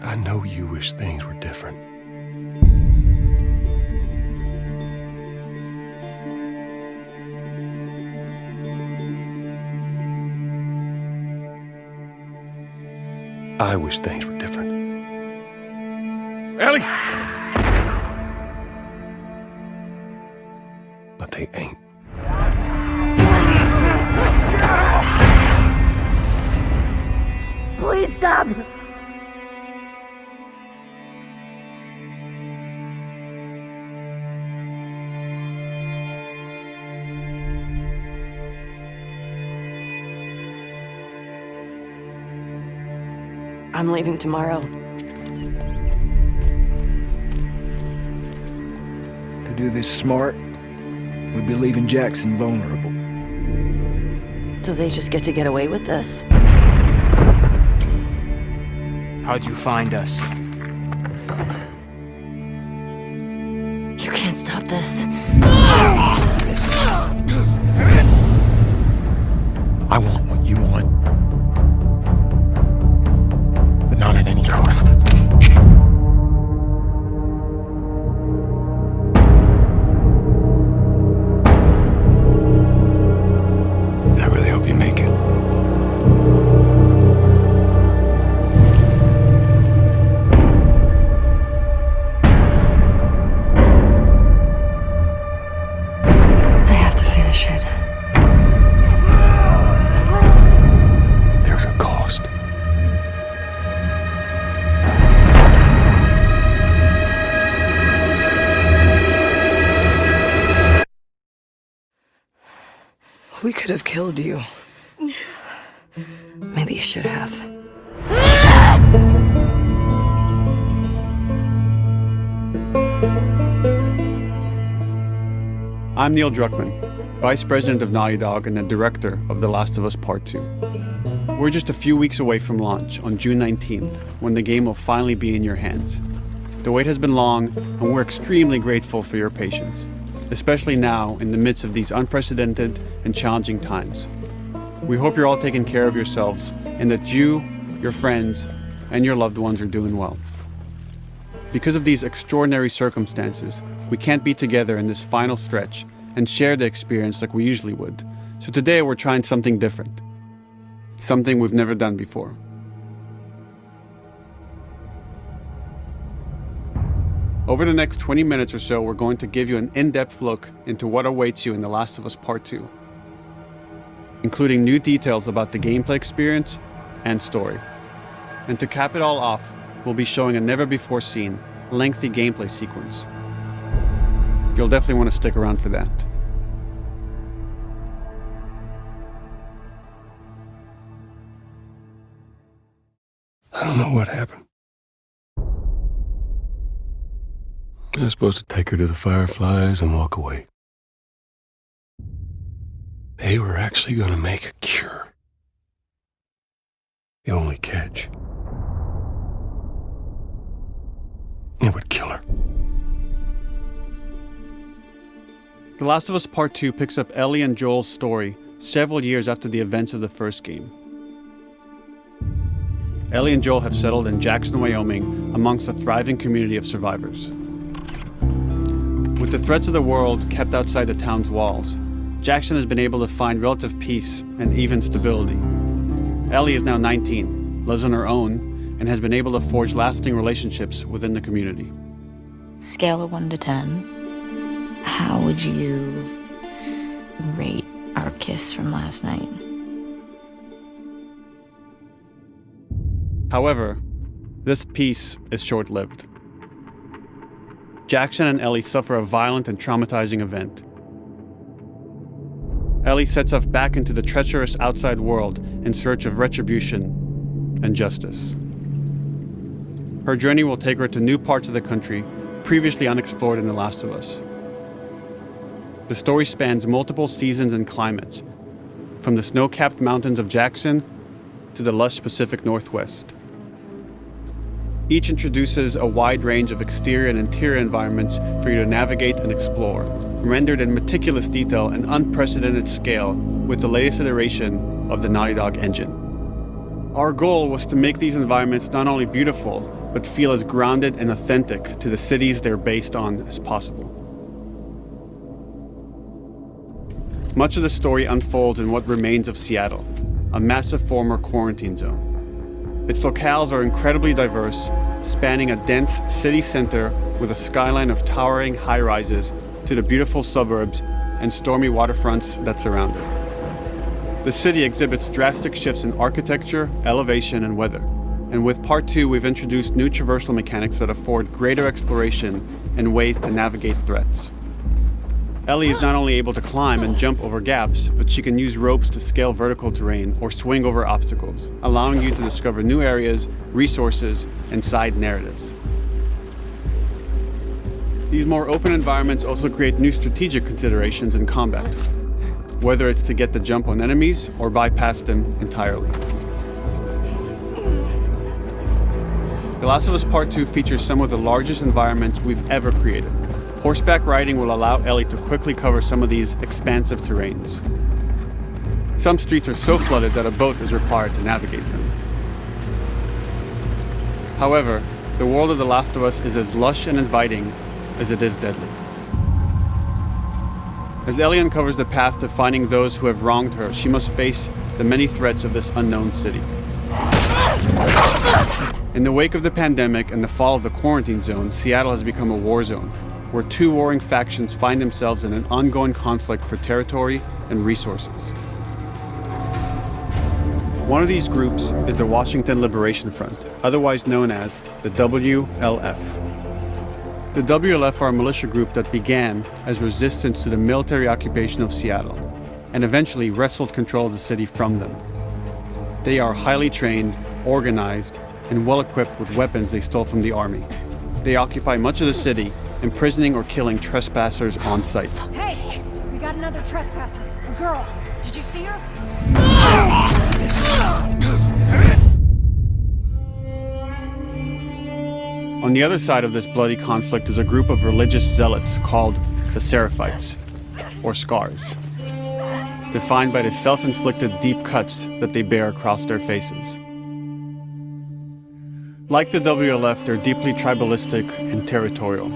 I know you wish things were different. I wish things were different. Ellie! But they ain't. Please stop! I'm leaving tomorrow. To do this smart, we'd be leaving Jackson vulnerable. So they just get to get away with this? How'd you find us? You can't stop this. I want what you want. But not at any cost. I really hope you make it. I have to finish it. There's a cost. We could have killed you. Maybe you should have. I'm Neil Druckmann, Vice President of Naughty Dog and the Director of The Last of Us Part 2. We're just a few weeks away from launch on June 19th, when the game will finally be in your hands. The wait has been long, and we're extremely grateful for your patience, especially now in the midst of these unprecedented and challenging times. We hope you're all taking care of yourselves and that you, your friends, and your loved ones are doing well. Because of these extraordinary circumstances, we can't be together in this final stretch and share the experience like we usually would. So today we're trying something different. Something we've never done before. Over the next 20 minutes or so, we're going to give you an in-depth look into what awaits you in The Last of Us Part 2, including new details about the gameplay experience and story. And to cap it all off, we'll be showing a never-before-seen, lengthy gameplay sequence. You'll definitely want to stick around for that. I don't know what happened. I was supposed to take her to the Fireflies and walk away. They were actually going to make a cure. The only catch, it would kill her. The Last of Us Part 2 picks up Ellie and Joel's story several years after the events of the first game. Ellie and Joel have settled in Jackson, Wyoming, amongst a thriving community of survivors. With the threats of the world kept outside the town's walls, Jackson has been able to find relative peace and even stability. Ellie is now 19, lives on her own, and has been able to forge lasting relationships within the community. Scale of 1 to 10, how would you rate our kiss from last night? However, this peace is short-lived. Jackson and Ellie suffer a violent and traumatizing event. Ellie sets off back into the treacherous outside world in search of retribution and justice. Her journey will take her to new parts of the country previously unexplored in The Last of Us. The story spans multiple seasons and climates, from the snow-capped mountains of Jackson to the lush Pacific Northwest. Each introduces a wide range of exterior and interior environments for you to navigate and explore, rendered in meticulous detail and unprecedented scale with the latest iteration of the Naughty Dog engine. Our goal was to make these environments not only beautiful, but feel as grounded and authentic to the cities they're based on as possible. Much of the story unfolds in what remains of Seattle, a massive former quarantine zone. Its locales are incredibly diverse, spanning a dense city center with a skyline of towering high-rises to the beautiful suburbs and stormy waterfronts that surround it. The city exhibits drastic shifts in architecture, elevation, and weather. And with Part 2, we've introduced new traversal mechanics that afford greater exploration and ways to navigate threats. Ellie is not only able to climb and jump over gaps, but she can use ropes to scale vertical terrain or swing over obstacles, allowing you to discover new areas, resources, and side narratives. These more open environments also create new strategic considerations in combat, whether it's to get the jump on enemies or bypass them entirely. The Last of Us Part 2 features some of the largest environments we've ever created. Horseback riding will allow Ellie to quickly cover some of these expansive terrains. Some streets are so flooded that a boat is required to navigate them. However, the world of The Last of Us is as lush and inviting as it is deadly. As Ellie uncovers the path to finding those who have wronged her, she must face the many threats of this unknown city. In the wake of the pandemic and the fall of the quarantine zone, Seattle has become a war zone, where two warring factions find themselves in an ongoing conflict for territory and resources. One of these groups is the Washington Liberation Front, otherwise known as the WLF. The WLF are a militia group that began as resistance to the military occupation of Seattle and eventually wrestled control of the city from them. They are highly trained, organized, and well-equipped with weapons they stole from the army. They occupy much of the city, imprisoning or killing trespassers on sight. Hey, we got another trespasser. A girl. Did you see her? On the other side of this bloody conflict is a group of religious zealots called the Seraphites, or Scars, defined by the self-inflicted deep cuts that they bear across their faces. Like the WLF, they're deeply tribalistic and territorial.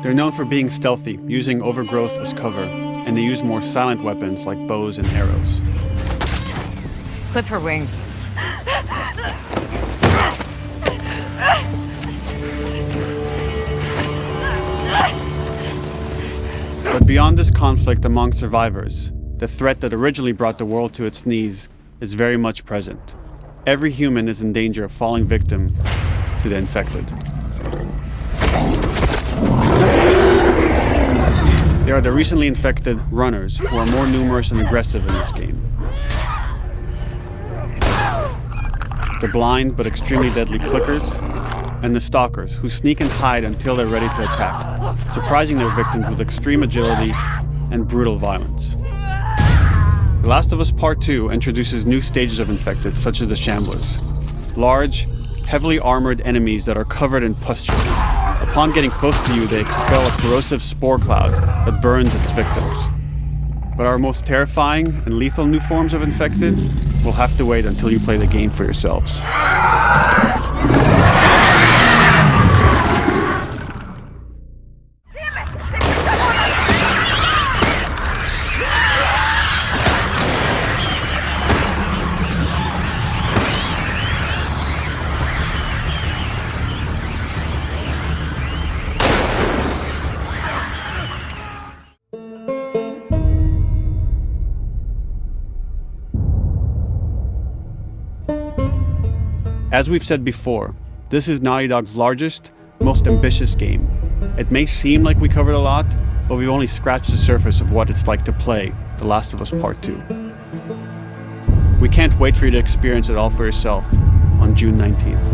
They're known for being stealthy, using overgrowth as cover, and they use more silent weapons like bows and arrows. Clip her wings. But beyond this conflict among survivors, the threat that originally brought the world to its knees is very much present. Every human is in danger of falling victim to the infected. They are the recently infected runners, who are more numerous and aggressive in this game. The blind but extremely deadly clickers, and the stalkers, who sneak and hide until they're ready to attack, surprising their victims with extreme agility and brutal violence. The Last of Us Part 2 introduces new stages of infected, such as the Shamblers. Large, heavily armored enemies that are covered in pustule. Upon getting close to you, they expel a corrosive spore cloud that burns its victims. But our most terrifying and lethal new forms of infected will have to wait until you play the game for yourselves. As we've said before, this is Naughty Dog's largest, most ambitious game. It may seem like we covered a lot, but we've only scratched the surface of what it's like to play The Last of Us Part 2. We can't wait for you to experience it all for yourself on June 19th.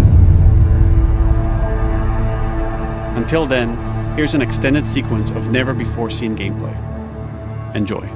Until then, here's an extended sequence of never-before-seen gameplay. Enjoy.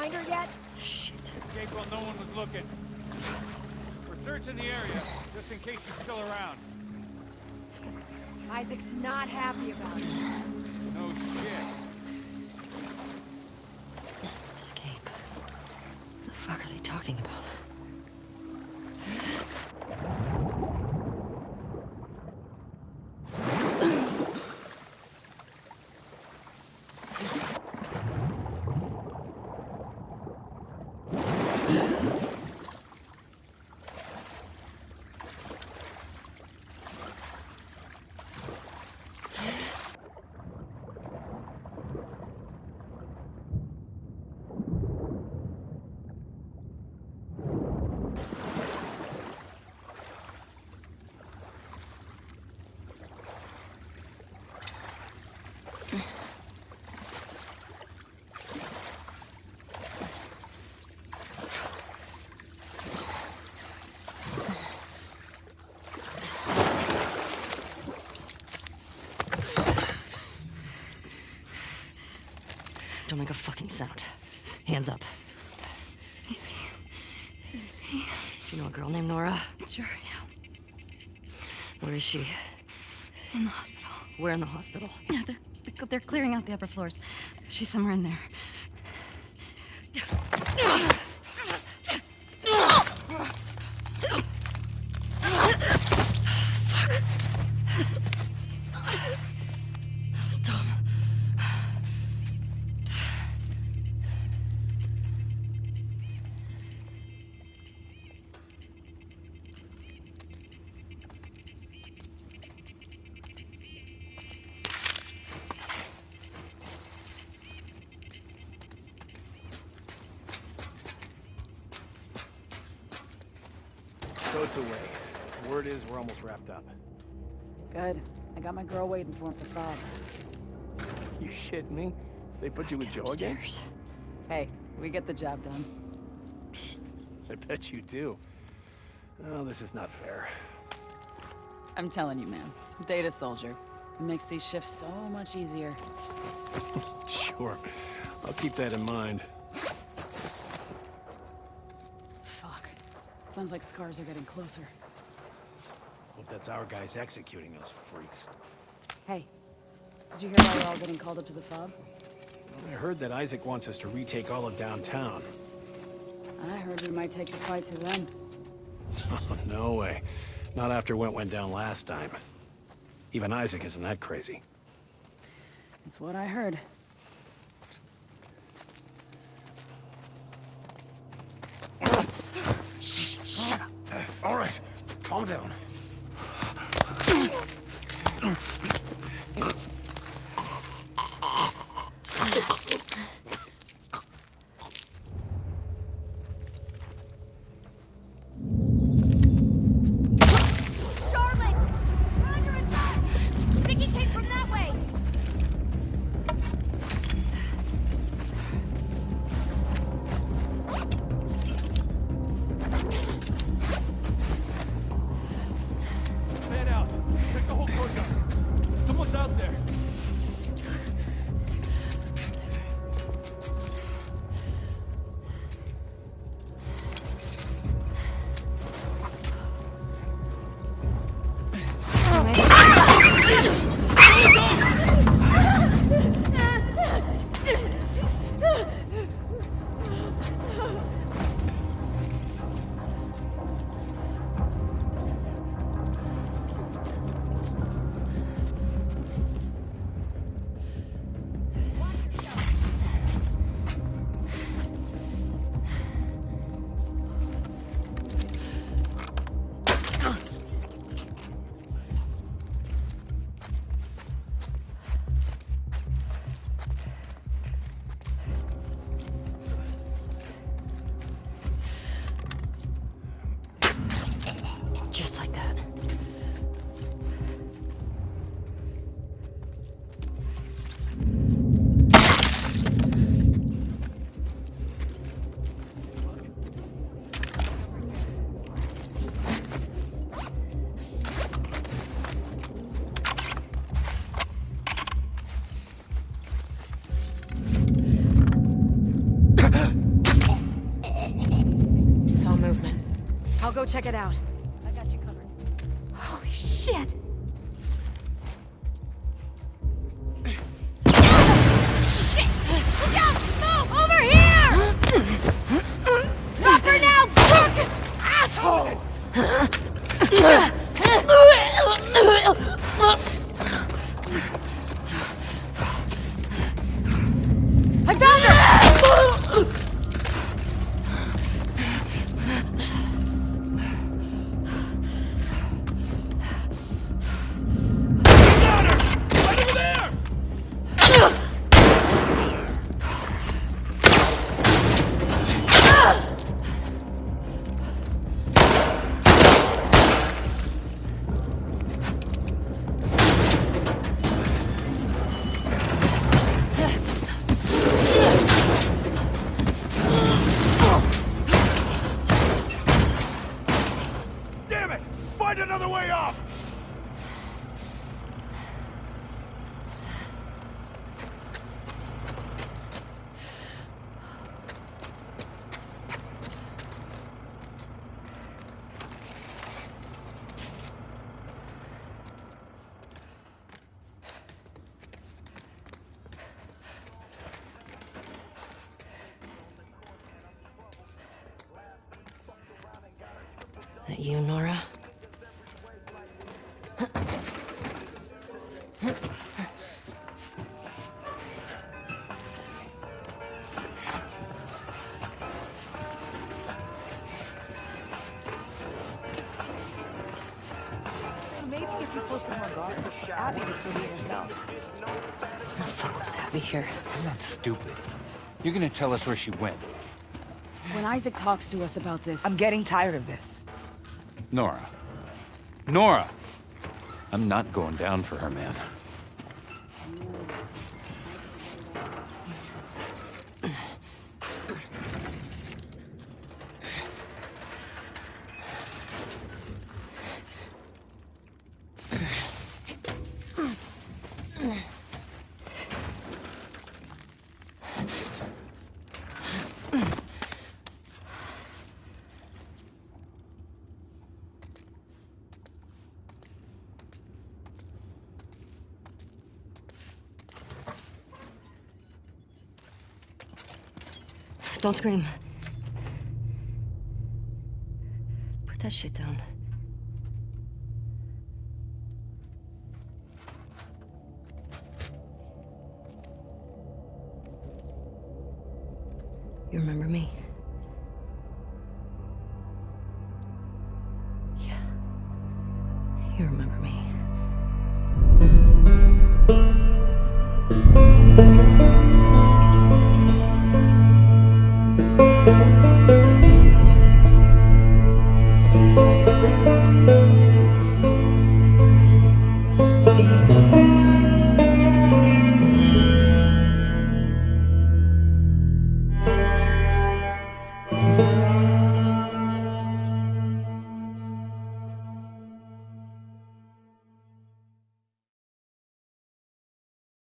find her yet? Shit. Escape while no one was looking. We're searching the area, just in case she's still around. Isaac's not happy about it. No shit. Escape. What the fuck are they talking about? Don't make a fucking sound. Hands up. Easy. Easy. Do you know a girl named Nora? Sure, yeah. Where is she? In the hospital. Where in the hospital? Yeah, they're clearing out the upper floors. She's somewhere in there. That was dumb. So it's away. Word is we're almost wrapped up. Good. I got my girl waiting for him for 5. You shitting me? They put you with Joe again? Upstairs. Hey, we get the job done. I bet you do. Oh, this is not fair. I'm telling you, man. Data soldier. It makes these shifts so much easier. Sure. I'll keep that in mind. Fuck. Sounds like scars are getting closer. Hope that's our guys executing those freaks. Hey, did you hear why we're all getting called up to the fob? I heard that Isaac wants us to retake all of downtown. I heard we might take the fight to them. No way. Not after what went down last time. Even Isaac isn't that crazy. That's what I heard. Shut up. All right, calm down. Charlotte! Roger and back! Sticky tape from that way! I'll go check it out. I got you covered. Holy shit! Shit! Look out! Move! Over here! Drop her now, crook! Asshole! I found her! Damn it! Find another way off! That you, Nora? Maybe if you posted more guards, Abby would still be herself. The fuck was Abby here? I'm not stupid. You're gonna tell us where she went. When Isaac talks to us about this... I'm getting tired of this. Nora. Nora! I'm not going down for her, man. Don't scream. Put that shit down. You remember me? Yeah. You remember me.